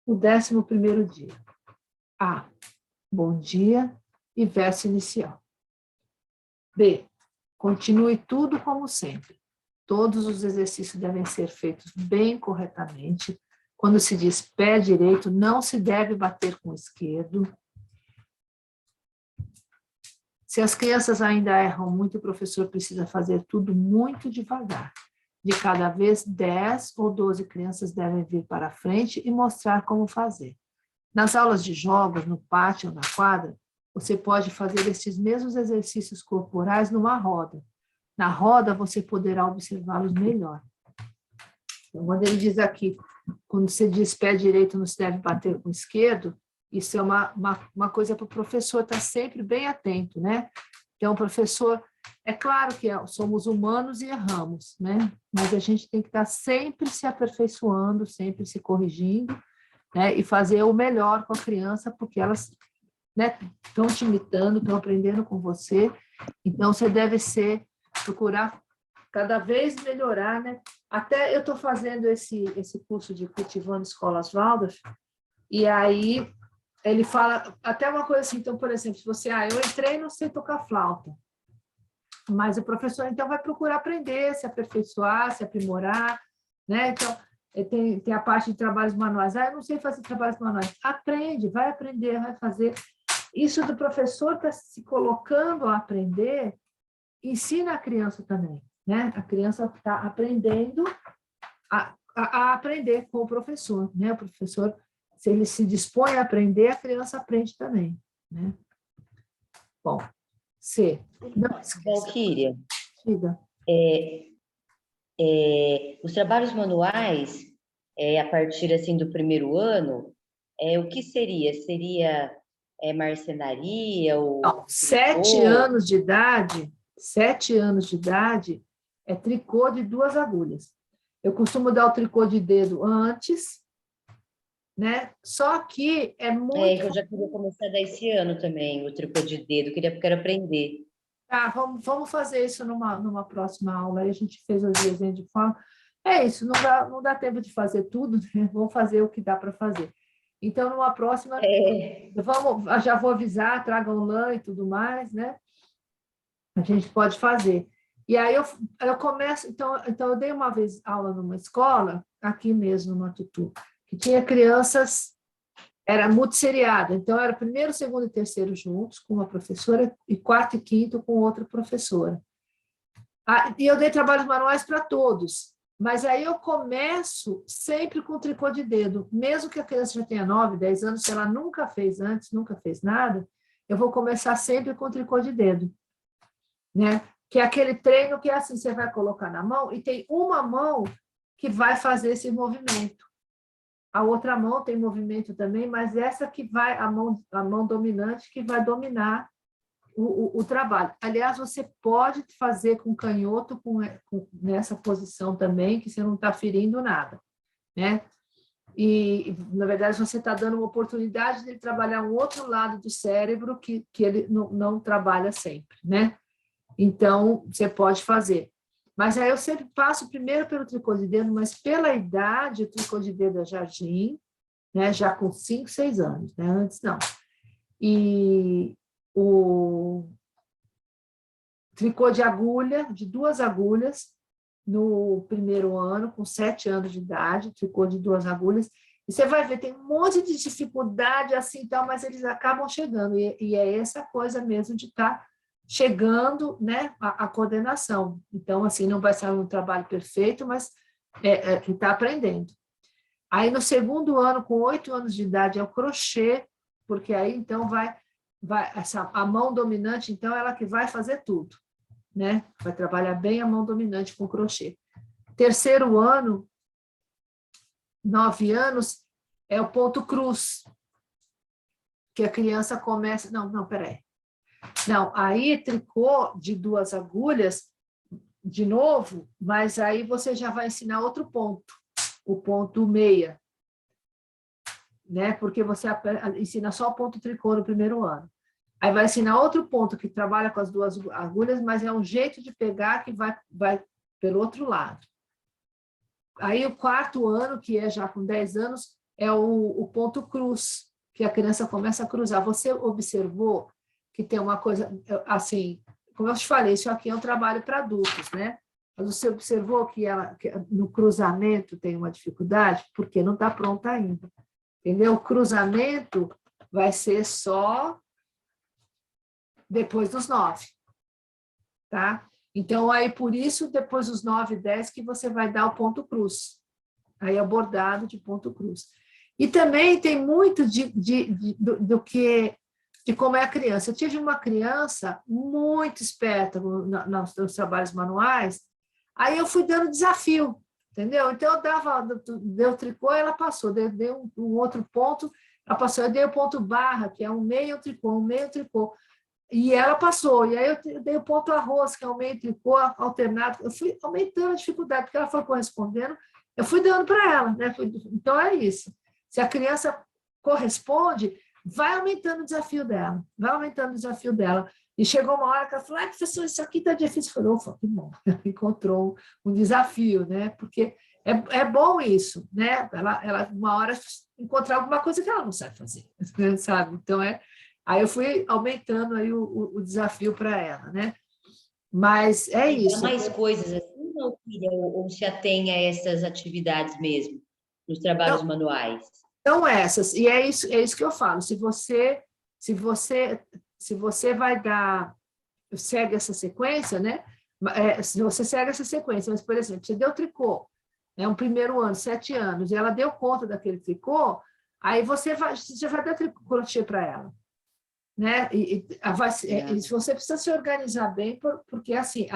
O 11º dia. A. Bom dia e verso inicial. B. Continue tudo como sempre. Todos os exercícios devem ser feitos bem corretamente. Quando se diz pé direito, não se deve bater com o esquerdo. Se as crianças ainda erram muito, o professor precisa fazer tudo muito devagar. De cada vez, 10 ou 12 crianças devem vir para a frente e mostrar como fazer. Nas aulas de jogos, no pátio ou na quadra, você pode fazer esses mesmos exercícios corporais numa roda. Na roda, você poderá observá-los melhor. Então, quando ele diz aqui, quando você diz pé direito não se deve bater com o esquerdo, isso é uma coisa para o professor estar sempre bem atento, né? Então, o professor, é claro que somos humanos e erramos, né? Mas a gente tem que estar sempre se aperfeiçoando, sempre se corrigindo, né? E fazer o melhor com a criança, porque elas, né, estão te imitando, estão aprendendo com você. Então, você deve procurar cada vez melhorar, né? Até eu estou fazendo esse curso de Cultivando Escolas Waldorf, e aí ele fala até uma coisa assim, então, por exemplo, se você, eu entrei e não sei tocar flauta, mas o professor, então, vai procurar aprender, se aperfeiçoar, se aprimorar, né? Então, tem a parte de trabalhos manuais. Eu não sei fazer trabalhos manuais. Aprende, vai aprender, vai fazer. Isso do professor está se colocando a aprender, ensina a criança também, né? A criança está aprendendo a aprender com o professor, né? O professor, se ele se dispõe a aprender, a criança aprende também, né? Bom, C. Não esqueça. Valquíria, Diga. Os trabalhos manuais, a partir assim do primeiro ano, o que seria? Seria marcenaria? Ou Não, 7 anos de idade, 7 anos de idade, é tricô de 2 agulhas. Eu costumo dar o tricô de dedo antes, né? Só que é muito... eu já queria começar a dar esse ano também, o tricô de dedo, quero aprender. Tá, vamos fazer isso numa próxima aula. Aí a gente fez os desenhos de forma. É isso, não dá tempo de fazer tudo, né? Vamos fazer o que dá para fazer. Então, numa próxima, já vou avisar, tragam lã e tudo mais, né? A gente pode fazer. E aí eu começo, então eu dei uma vez aula numa escola, aqui mesmo, no Matutu, que tinha crianças, era multisseriada, então era primeiro, segundo e terceiro juntos, com uma professora, e quarto e quinto com outra professora. E eu dei trabalhos manuais para todos, mas aí eu começo sempre com tricô de dedo, mesmo que a criança já tenha 9, 10 anos, se ela nunca fez antes, nunca fez nada, eu vou começar sempre com tricô de dedo, né? Que é aquele treino que é assim, você vai colocar na mão e tem uma mão que vai fazer esse movimento. A outra mão tem movimento também, mas essa que vai, a mão dominante que vai dominar o trabalho. Aliás, você pode fazer com canhoto nessa posição também, que você não está ferindo nada, né? E, na verdade, você está dando uma oportunidade de ele trabalhar um outro lado do cérebro que ele não trabalha sempre, né? Então, você pode fazer. Mas aí eu sempre passo primeiro pelo tricô de dedo, mas pela idade, o tricô de dedo é jardim, né? Já com 5, 6 anos, né? Antes não. E o tricô de agulha, de 2 agulhas, no primeiro ano, com 7 anos de idade, tricô de 2 agulhas. E você vai ver, tem um monte de dificuldade assim, então, mas eles acabam chegando. E é essa coisa mesmo de estar chegando, né, a coordenação. Então, assim, não vai ser um trabalho perfeito, mas está aprendendo. Aí, no segundo ano, com 8 anos de idade, é o crochê, porque aí, então, a mão dominante, então, ela que vai fazer tudo, né? Vai trabalhar bem a mão dominante com crochê. Terceiro ano, 9 anos, é o ponto cruz, que a criança começa... Não, peraí. Não, aí tricô de 2 agulhas, de novo, mas aí você já vai ensinar outro ponto, o ponto meia, né? Porque você ensina só o ponto tricô no primeiro ano. Aí vai ensinar outro ponto que trabalha com as 2 agulhas, mas é um jeito de pegar que vai pelo outro lado. Aí o quarto ano, que é já com 10 anos, é o ponto cruz, que a criança começa a cruzar. Você observou que tem uma coisa, assim, como eu te falei, isso aqui é um trabalho para adultos, né? Mas você observou que no cruzamento tem uma dificuldade? Porque não está pronta ainda. Entendeu? O cruzamento vai ser só depois dos 9, tá? Então, aí, por isso, depois dos 9 e 10, que você vai dar o ponto cruz. Aí é o bordado de ponto cruz. E também tem muito de como é a criança. Eu tive uma criança muito esperta nos trabalhos manuais, aí eu fui dando desafio, entendeu? Então, deu tricô, ela passou, deu um outro ponto, ela passou, eu dei o ponto barra, que é um meio tricô, e ela passou, e aí eu dei o ponto arroz, que é um meio tricô alternado, eu fui aumentando a dificuldade, porque ela foi correspondendo, eu fui dando para ela, né? Então, é isso. Se a criança corresponde, vai aumentando o desafio dela, E chegou uma hora que ela falou, professor, isso aqui está difícil. Eu falei, que bom, encontrou um desafio, né? Porque é bom isso, né? Ela, uma hora, encontrar alguma coisa que ela não sabe fazer, sabe? Então, aí eu fui aumentando aí o desafio para ela, né? Mas é isso. Dá mais coisas assim, não, filha? Ou se atém a essas atividades mesmo, nos trabalhos manuais? São essas, e é isso que eu falo. Se você vai segue essa sequência, né? Se você segue essa sequência, mas, por exemplo, você deu tricô, um primeiro ano, 7 anos, e ela deu conta daquele tricô, aí você vai dar crochê para ela. Né? Você precisa se organizar bem, porque assim,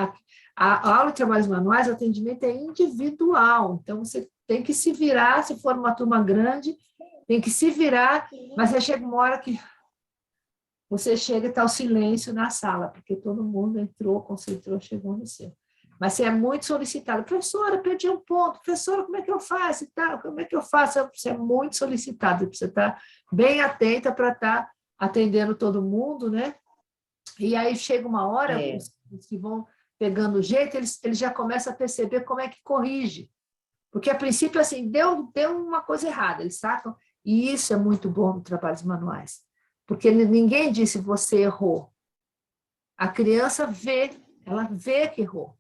a aula de trabalhos manuais, o atendimento é individual, então você tem que se virar, se for uma turma grande, tem que se virar, mas aí chega uma hora que você chega e está o silêncio na sala, porque todo mundo entrou, concentrou, chegou no seu. Mas você é muito solicitado. Professora, perdi um ponto. Professora, como é que eu faço? Como é que eu faço? Você é muito solicitado, você está bem atenta para estar atendendo todo mundo, né? E aí chega uma hora, os que vão pegando o jeito, eles já começam a perceber como é que corrige. Porque, a princípio, assim, deu uma coisa errada, eles sacam? E isso é muito bom no trabalhos manuais. Porque ninguém disse você errou. A criança ela vê que errou,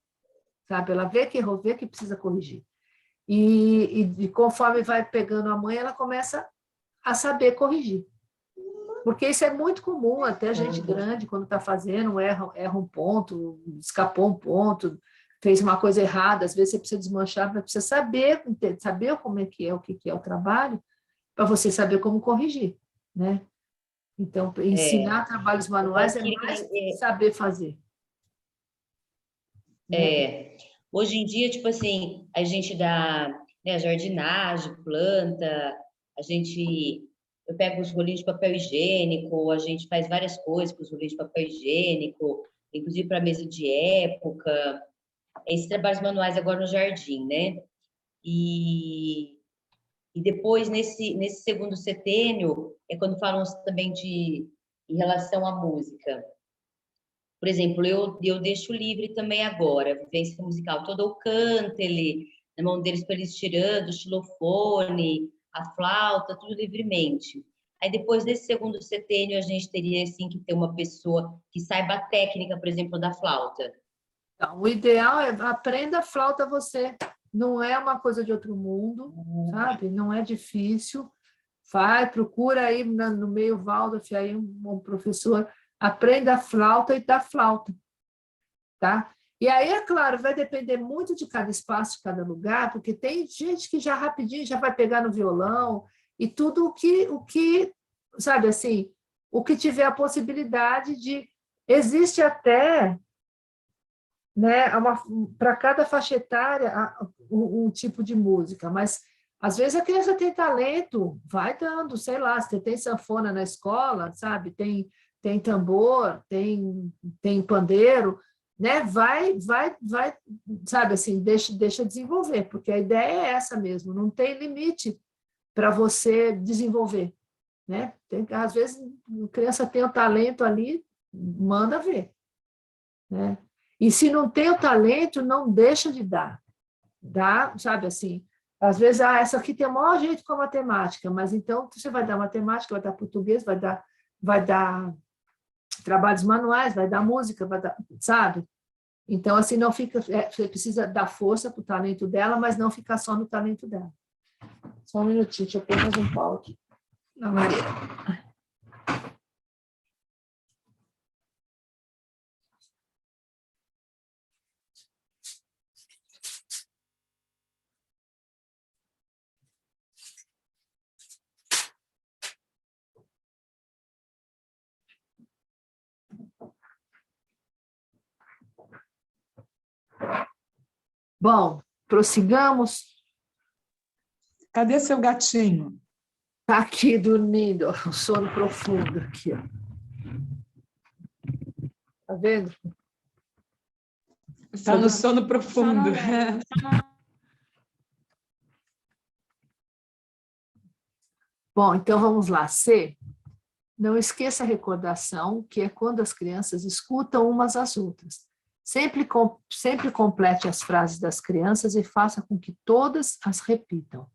sabe? Ela vê que errou, vê que precisa corrigir. E conforme vai pegando a mãe, ela começa a saber corrigir. Porque isso é muito comum, até gente grande, quando está fazendo, erra um ponto, escapou um ponto, fez uma coisa errada, às vezes você precisa desmanchar, mas precisa saber como é que é, o que é o trabalho, para você saber como corrigir, né? Então, ensinar trabalhos manuais é mais saber fazer. Hoje em dia, tipo assim, a gente dá, né, jardinagem, planta, eu pego os rolinhos de papel higiênico, a gente faz várias coisas com os rolinhos de papel higiênico, inclusive para mesa de época, esses trabalhos manuais agora no jardim, né? E depois, nesse segundo setênio, é quando falam também em relação à música. Por exemplo, eu deixo livre também agora, a vivência musical toda, o cântele, na mão deles para eles tirando, o xilofone, a flauta, tudo livremente. Aí depois desse segundo setênio, a gente teria assim que ter uma pessoa que saiba a técnica, por exemplo, da flauta. Então, o ideal é aprenda a flauta você. Não é uma coisa de outro mundo, sabe? Não é difícil. Procura aí no meio Waldorf, aí um professor, aprenda a flauta e dá flauta, tá? E aí, é claro, vai depender muito de cada espaço, de cada lugar, porque tem gente que já rapidinho já vai pegar no violão e tudo o que sabe assim, o que tiver a possibilidade de... Existe até, né, para cada faixa etária um tipo de música, mas às vezes a criança tem talento, vai dando, sei lá, se tem sanfona na escola, sabe? Tem tambor, tem pandeiro, né? Vai, sabe assim, deixa desenvolver, porque a ideia é essa mesmo, não tem limite para você desenvolver, né? Às vezes a criança tem o talento ali, manda ver, né? E se não tem o talento, não deixa de dar. Dá, sabe assim, Às vezes, essa aqui tem o maior jeito com a matemática, mas então você vai dar matemática, vai dar português, vai dar trabalhos manuais, vai dar música, vai dar, sabe? Então, assim, não fica... você precisa dar força para o talento dela, mas não ficar só no talento dela. Só um minutinho, deixa eu pôr mais um pau aqui na Maria. Bom, prossigamos. Cadê seu gatinho? Está aqui dormindo, ó, um sono profundo aqui. Está vendo? Está no sono profundo. Bom, então vamos lá. C. Não esqueça a recordação, que é quando as crianças escutam umas às outras. Sempre complete as frases das crianças e faça com que todas as repitam.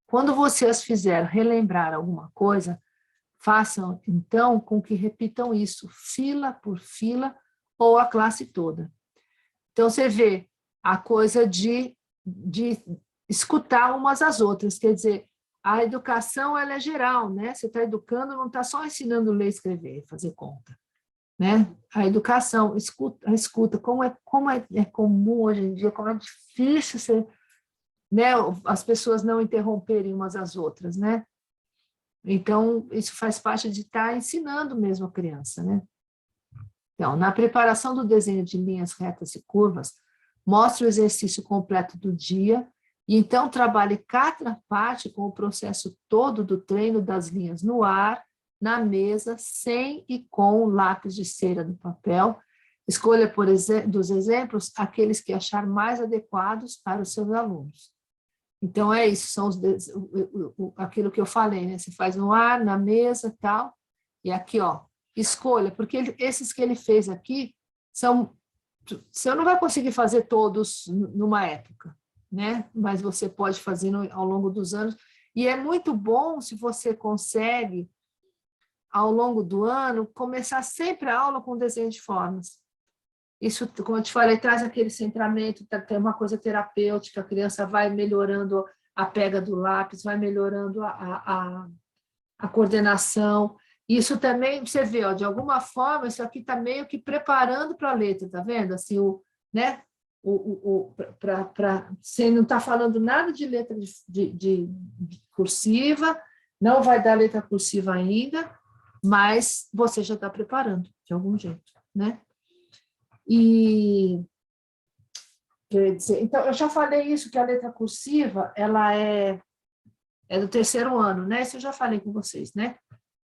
Quando você as fizer relembrar alguma coisa, façam, então, com que repitam isso, fila por fila, ou a classe toda. Então, você vê a coisa de escutar umas às outras, quer dizer, a educação ela é geral, né? Você está educando, não está só ensinando a ler, escrever, fazer conta, né? A educação, a escuta, como é comum hoje em dia, como é difícil ser, né, as pessoas não interromperem umas às outras, né? Então, isso faz parte de estar ensinando mesmo a criança, né? Então, na preparação do desenho de linhas retas e curvas, mostre o exercício completo do dia e então trabalhe cada parte com o processo todo do treino das linhas no ar, na mesa, sem e com lápis de cera no papel. Escolha, dos exemplos, aqueles que achar mais adequados para os seus alunos. Então, é isso, são aquilo que eu falei, né? Você faz no ar, na mesa e tal, e aqui, ó, escolha, porque esses que ele fez aqui, você não vai conseguir fazer todos numa época, né? Mas você pode fazer ao longo dos anos, e é muito bom se você consegue, ao longo do ano, começar sempre a aula com desenho de formas. Isso, como eu te falei, traz aquele centramento, tem uma coisa terapêutica, a criança vai melhorando a pega do lápis, vai melhorando a coordenação. Isso também, você vê, ó, de alguma forma, isso aqui está meio que preparando para a letra, tá vendo? Assim, né? Você não está falando nada de letra de cursiva, não vai dar letra cursiva ainda, mas você já está preparando, de algum jeito, né? E, quer dizer, então, eu já falei isso, que a letra cursiva, ela é do terceiro ano, né? Isso eu já falei com vocês, né?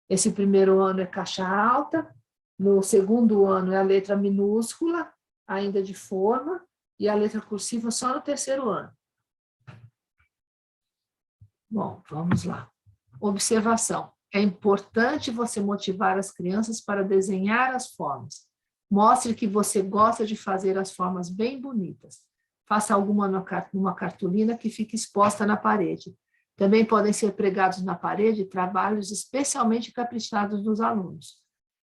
Esse primeiro ano é caixa alta, no segundo ano é a letra minúscula, ainda de forma, e a letra cursiva só no terceiro ano. Bom, vamos lá. Observação. É importante você motivar as crianças para desenhar as formas. Mostre que você gosta de fazer as formas bem bonitas. Faça alguma numa cartolina que fique exposta na parede. Também podem ser pregados na parede trabalhos especialmente caprichados dos alunos.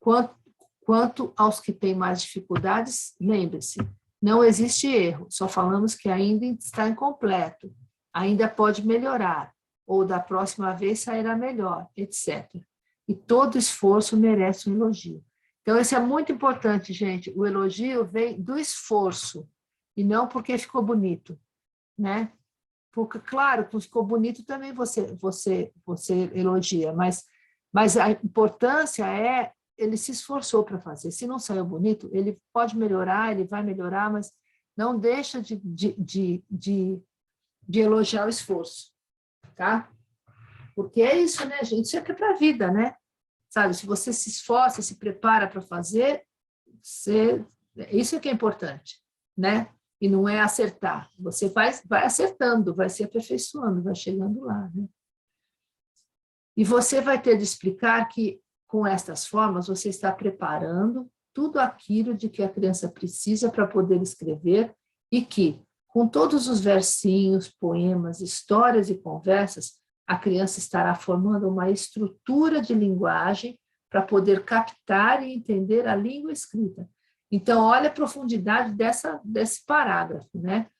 Quanto aos que têm mais dificuldades, lembre-se, não existe erro, só falamos que ainda está incompleto, ainda pode melhorar, ou da próxima vez sairá melhor, etc. E todo esforço merece um elogio. Então, isso é muito importante, gente. O elogio vem do esforço, e não porque ficou bonito, né? Porque, claro, que ficou bonito também você elogia, mas a importância é ele se esforçou para fazer. Se não saiu bonito, ele pode melhorar, ele vai melhorar, mas não deixa de elogiar o esforço, tá? Porque é isso, né, gente? Isso é que é para a vida, né? Sabe, se você se esforça, se prepara para fazer, isso é que é importante, né? E não é acertar. Você vai acertando, vai se aperfeiçoando, vai chegando lá, né? E você vai ter de explicar que, com estas formas, você está preparando tudo aquilo de que a criança precisa para poder escrever e que, Com todos os versinhos, poemas, histórias e conversas, a criança estará formando uma estrutura de linguagem para poder captar e entender a língua escrita. Então, olha a profundidade desse parágrafo, né?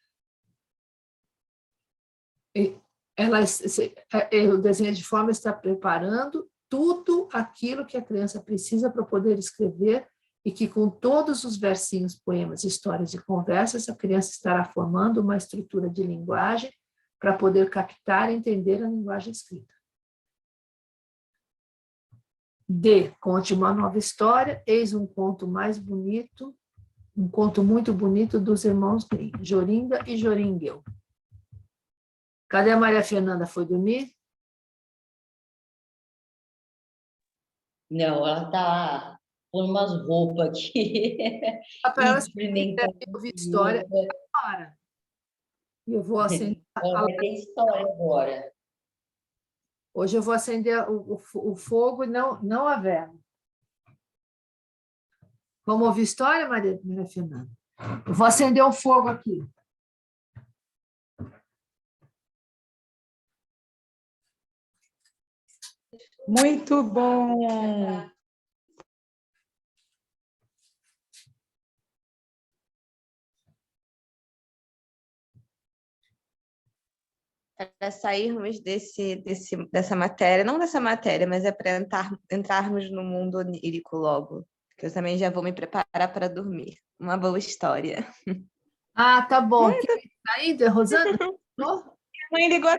O desenho de forma está preparando tudo aquilo que a criança precisa para poder escrever e que com todos os versinhos, poemas, histórias e conversas, a criança estará formando uma estrutura de linguagem para poder captar e entender a linguagem escrita. D. Conte uma nova história, eis um conto mais bonito, um conto muito bonito dos irmãos Grimm, Jorinda e Joringel. Cadê a Maria Fernanda? Foi dormir? Não, ela está com umas roupas aqui. Para ela Experimentando. ouvir história agora. E eu vou acender. Ela vai ter história agora. Hoje eu vou acender o fogo e não a vela. Vamos ouvir história, Maria Fernanda? Eu vou acender o fogo aqui. Muito bom! Para sairmos dessa matéria, não dessa matéria, mas é para entrarmos no mundo onírico logo, que eu também já vou me preparar para dormir. Uma boa história. Ah, tá bom. Quem está aí, Rosana? Minha mãe ligou.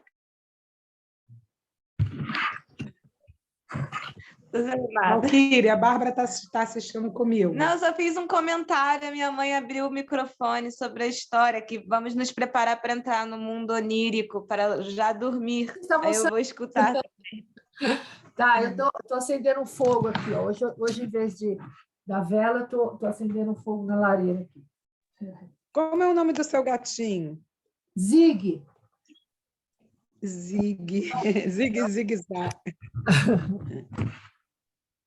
Valquíria, a Bárbara está assistindo comigo. Não, só fiz um comentário. A minha mãe abriu o microfone sobre a história, que vamos nos preparar para entrar no mundo onírico, para já dormir. Aí eu vou escutar. Tá, eu tô acendendo um fogo aqui. Ó. Hoje, em vez da vela, eu tô acendendo um fogo na lareira aqui. Como é o nome do seu gatinho? Zig. Zig. Zig-zag.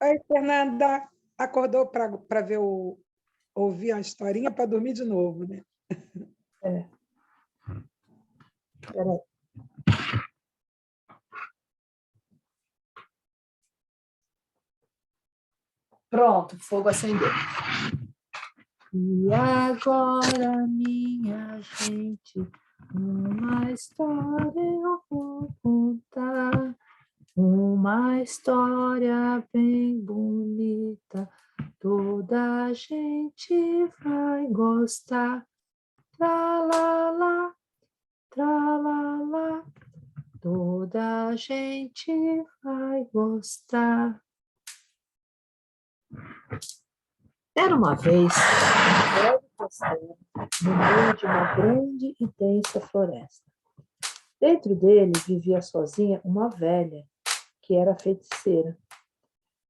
Oi, Fernanda. Acordou para ver ouvir a historinha para dormir de novo, né? É. Peraí. Pronto, fogo acendeu. E agora, minha gente, uma história eu vou contar. Uma história bem bonita, toda a gente vai gostar. Tralala, tralala, toda a gente vai gostar. Era uma vez um velho castelo no meio de uma grande e densa floresta. Dentro dele vivia sozinha uma velha, que era feiticeira.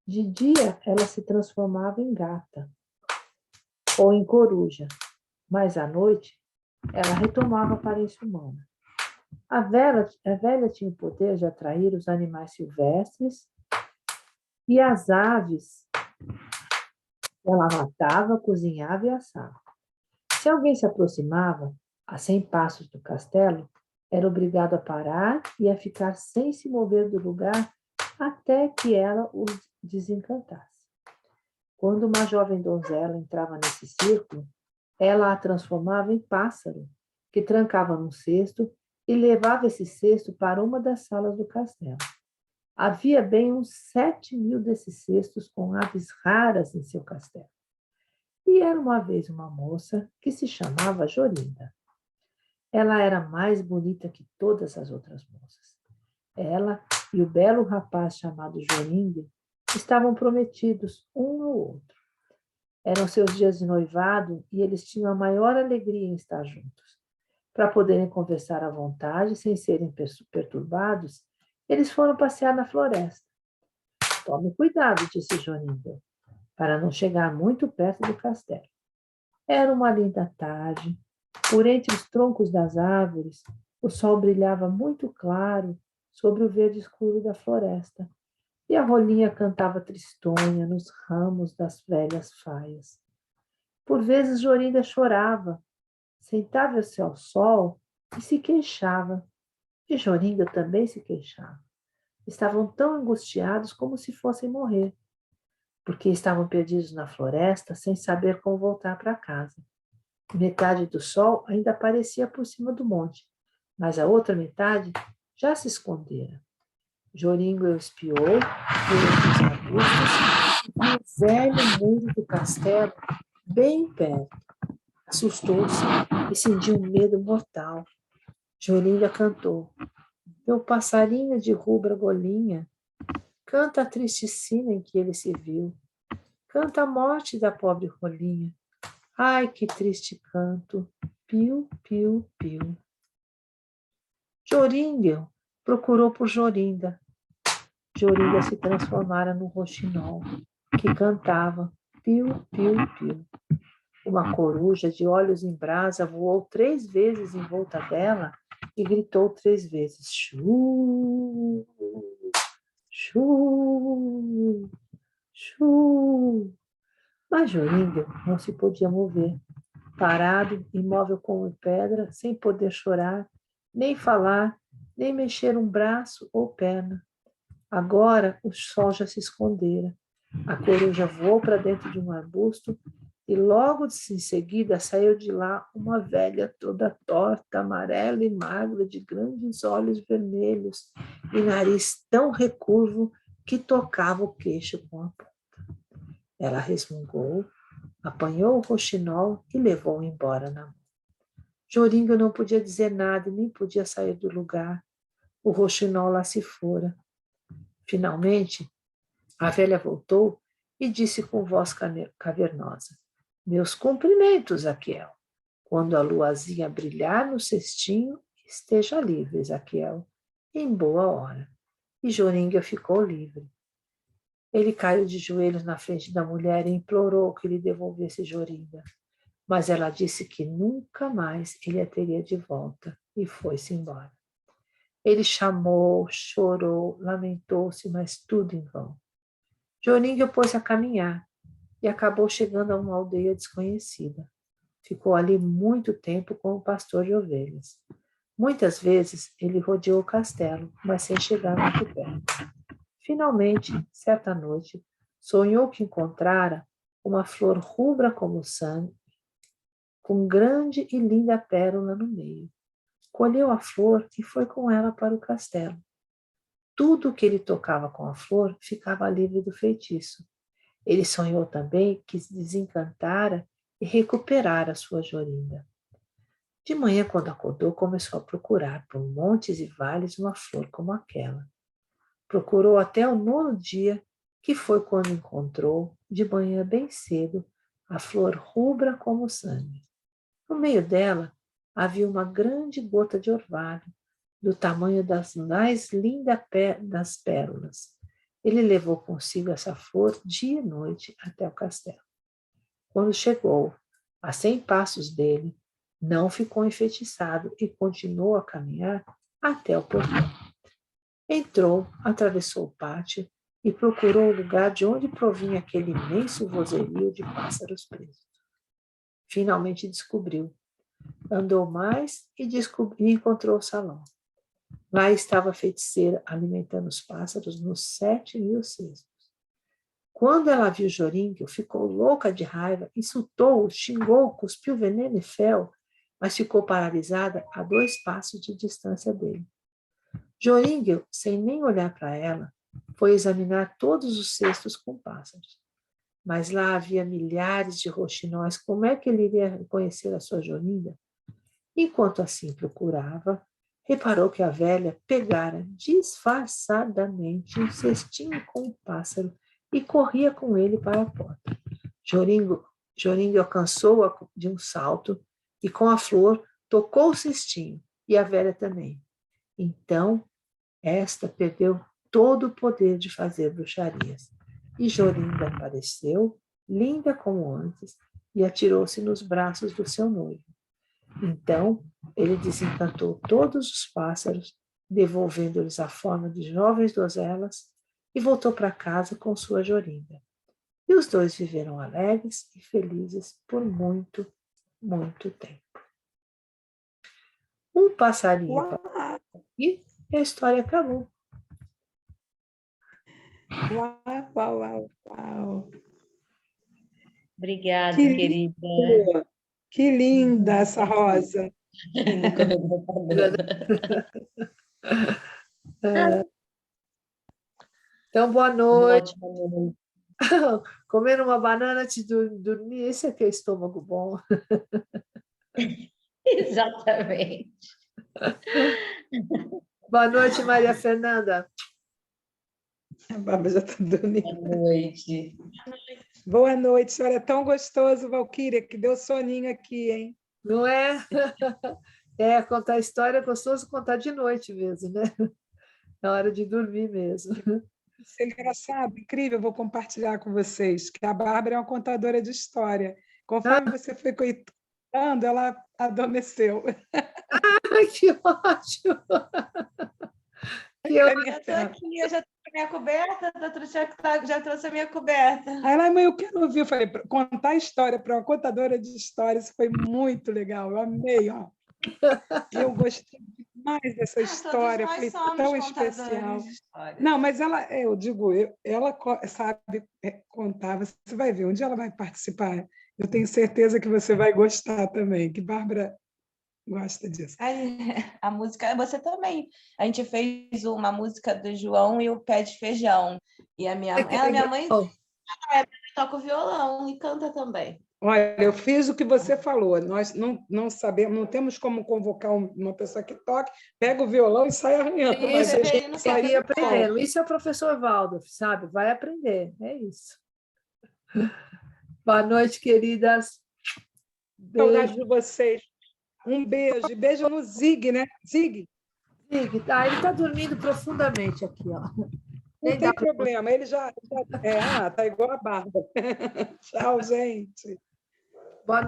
De dia, ela se transformava em gata ou em coruja, mas à noite, ela retomava a aparência humana. A velha tinha o poder de atrair os animais silvestres e as aves. Ela matava, cozinhava e assava. Se alguém se aproximava, a 100 passos do castelo, era obrigado a parar e a ficar sem se mover do lugar até que ela os desencantasse. Quando uma jovem donzela entrava nesse círculo, ela a transformava em pássaro, que trancava num cesto e levava esse cesto para uma das salas do castelo. Havia bem uns 7.000 desses cestos com aves raras em seu castelo. E era uma vez uma moça que se chamava Jorinda. Ela era mais bonita que todas as outras moças. Ela e o belo rapaz chamado Jorinda estavam prometidos um ao outro. Eram seus dias de noivado e eles tinham a maior alegria em estar juntos. Para poderem conversar à vontade, sem serem perturbados, eles foram passear na floresta. Tome cuidado, disse Jorinda, para não chegar muito perto do castelo. Era uma linda tarde. Por entre os troncos das árvores, o sol brilhava muito claro sobre o verde escuro da floresta, e a rolinha cantava tristonha nos ramos das velhas faias. Por vezes, Jorinda chorava, Sentava-se ao sol e se queixava. E Joringa também se queixava. Estavam tão angustiados como se fossem morrer, porque estavam perdidos na floresta sem saber como voltar para casa. Metade do sol ainda aparecia por cima do monte, mas a outra metade já se escondera. Joringa espiou pelos arbustos e viu o velho muro do castelo bem perto. Assustou-se e sentiu um medo mortal. Joringa cantou: meu passarinho de rubra golinha, canta a triste sina em que ele se viu. Canta a morte da pobre rolinha. Ai, que triste canto. Piu, piu, piu. Joringel procurou por Jorinda. Jorinda se transformara num roxinol, que cantava piu, piu, piu. Uma coruja de olhos em brasa voou 3 vezes em volta dela e gritou 3 vezes: Chu, chu, chu. Mas Joringel não se podia mover, parado, imóvel como pedra, sem poder chorar, nem falar, nem mexer um braço ou perna. Agora o sol já se escondera. A coruja voou para dentro de um arbusto e logo em seguida saiu de lá uma velha toda torta, amarela e magra, de grandes olhos vermelhos e nariz tão recurvo que tocava o queixo com a ponta. Ela resmungou, apanhou o roxinol e levou-o embora na mão. Joringel não podia dizer nada e nem podia sair do lugar. O roxinol lá se fora. Finalmente, a velha voltou e disse com voz cavernosa: meus cumprimentos, Zaqueu. Quando a luazinha brilhar no cestinho, esteja livre, Zaqueu, em boa hora. E Joringel ficou livre. Ele caiu de joelhos na frente da mulher e implorou que lhe devolvesse Jorinda. Mas ela disse que nunca mais ele a teria de volta e foi-se embora. Ele chamou, chorou, lamentou-se, mas tudo em vão. Joringel pôs-se a caminhar e acabou chegando a uma aldeia desconhecida. Ficou ali muito tempo como pastor de ovelhas. Muitas vezes ele rodeou o castelo, mas sem chegar muito perto. Finalmente, certa noite, sonhou que encontrara uma flor rubra como o sangue, com grande e linda pérola no meio. Colheu a flor e foi com ela para o castelo. Tudo o que ele tocava com a flor ficava livre do feitiço. Ele sonhou também que se desencantara e recuperara sua Jorinda. De manhã, quando acordou, começou a procurar por montes e vales uma flor como aquela. Procurou até o 9º dia, que foi quando encontrou, de manhã bem cedo, a flor rubra como o sangue. No meio dela havia uma grande gota de orvalho, do tamanho das mais lindas das pérolas. Ele levou consigo essa flor dia e noite até o castelo. Quando chegou a 100 passos dele, não ficou enfeitiçado e continuou a caminhar até o portão. Entrou, atravessou o pátio e procurou o lugar de onde provinha aquele imenso vozerio de pássaros presos. Finalmente descobriu. Andou mais e encontrou o salão. Lá estava a feiticeira alimentando os pássaros nos 7.000 cestos. Quando ela viu Joringel, ficou louca de raiva, insultou-o, xingou, cuspiu veneno e fel, mas ficou paralisada a 2 passos de distância dele. Joringel, sem nem olhar para ela, foi examinar todos os cestos com pássaros. Mas lá havia milhares de roxinóis. Como é que ele iria reconhecer a sua Jorinda? Enquanto assim procurava, reparou que a velha pegara disfarçadamente um cestinho com um pássaro e corria com ele para a porta. Joringel alcançou-a de um salto e, com a flor, tocou o cestinho, e a velha também. Então, esta perdeu todo o poder de fazer bruxarias. E Jorinda apareceu, linda como antes, e atirou-se nos braços do seu noivo. Então, ele desencantou todos os pássaros, devolvendo-lhes a forma de jovens donzelas, e voltou para casa com sua Jorinda. E os dois viveram alegres e felizes por muito, muito tempo. um passarinho. Uau, E a história acabou. uau, uau, uau, uau. Obrigada, Que querida. lindo, que linda essa rosa. Nunca vi uma banana. Então, boa Uma noite. ótima noite. Comendo uma banana antes de dormir, esse aqui é estômago bom. Exatamente. Boa noite, Maria Fernanda. A Bárbara já está dormindo. Boa noite. Boa noite, senhora. É tão gostoso, Valquíria, que deu soninho aqui, hein? Não é? É, contar história é gostoso contar de noite mesmo, né? Na hora de dormir mesmo. Isso é engraçado, incrível, eu vou compartilhar com vocês, que a Bárbara é uma contadora de história. Conforme você foi contando, ela adormeceu. Ai, que ótimo! Que É ótimo. minha Eu tô terra. aqui, eu já tô com a minha coberta, a doutora já trouxe a minha coberta. Aí ela, mãe, eu quero ouvir. Eu falei, contar a história para uma contadora de histórias foi muito legal. Eu amei, ó. Eu gostei demais dessa história, Todos foi nós somos tão contadores especial. de histórias. Não, mas ela, eu digo, ela sabe contar. Você vai ver, um dia ela vai participar. Eu tenho certeza que você vai gostar também, que Bárbara gosta disso. A música, você também. A gente fez uma música do João e o Pé de Feijão. E a minha mãe toca o violão e canta também. Olha, eu fiz o que você falou. Nós não sabemos, não temos como convocar uma pessoa que toque, pega o violão e sai arranhando. Isso, Mas Severino tem que ir sai aprendendo. Isso é o professor Waldorf, sabe? Vai aprender. É isso. Boa noite, queridas. saudade Beijo. de vocês. Um beijo. E beijo no Zig, né? Zig, Zig, tá? Ele está dormindo profundamente aqui, ó. não Nem tem dá pra... problema. Ele já tá igual a Bárbara. Tchau, gente.